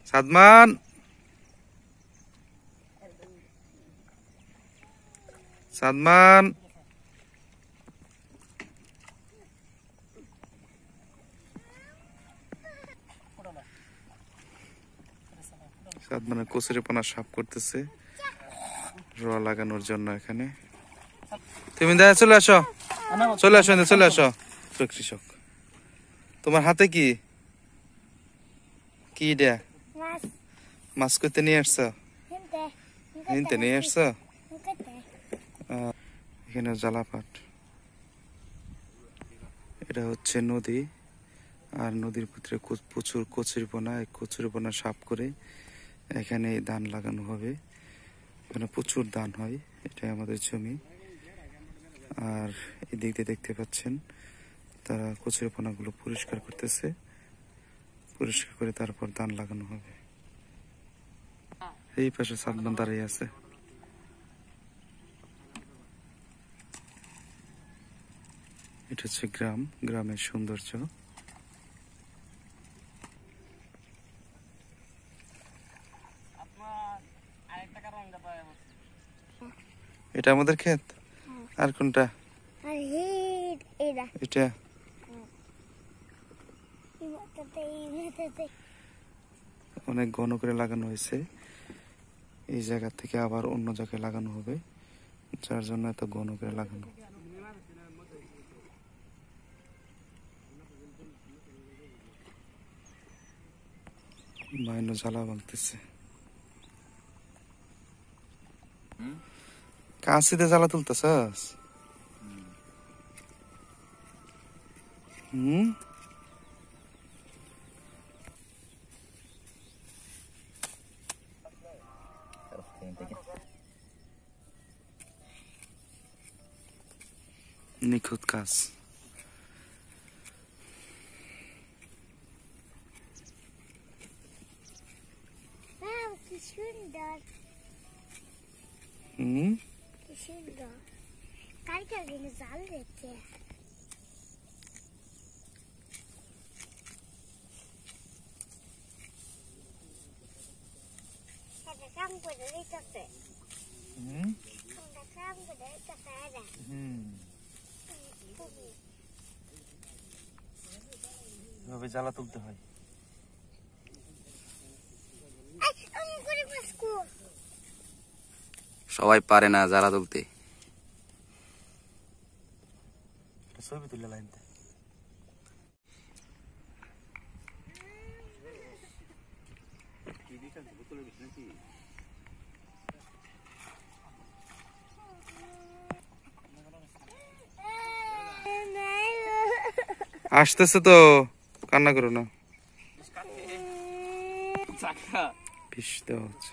সাদমান সাদমান সাদমানের কচুরিপানা সাফ করতেছে রোয়া লাগানোর জন্য। এখানে তুমি চলে আসো, চলে আসো, চলে আসো। কৃষক, তোমার হাতে কি কি দেয়া মাছ করতে নিয়ে আসছো? নিতে নিয়ে আসছো? এখানে জালাপাট, এটা হচ্ছে নদী, আর নদীর ভিতরে প্রচুর কচুরিপানা। এই কচুরিপানা সাফ করে এখানে ধান লাগানো হবে। এখানে প্রচুর ধান হয়, এটাই আমাদের জমি। আর এদিক দিয়ে দেখতে পাচ্ছেন তারা কচুরিপানাগুলো পরিষ্কার করতেছে, পরিষ্কার করে তারপর ধান লাগানো হবে। এই পাশে সাদমান দাঁড়িয়ে আছে। এটা হচ্ছে গ্রাম, গ্রামের সৌন্দর্য। এটা আমাদের ক্ষেত। আর কোনটা? এটা অনেক ঘন করে লাগানো হয়েছে। এই জায়গা থেকে আবার অন্য জায়গায় লাগানো হবে, যার জন্য এত ঘন করে লাগানো। মাইনো জ্বালা ভাঙতেছে, কাশিতে জ্বালা তুলতেছস? নিখুঁত কাজ। এভাবে জ্বালা তুলতে হয়। সবাই পারে না জ্বালা তুলতে। ছবি তুলে লাইন আসতেছে তো, কান্না করো না। বিষ দেওয়া হচ্ছে।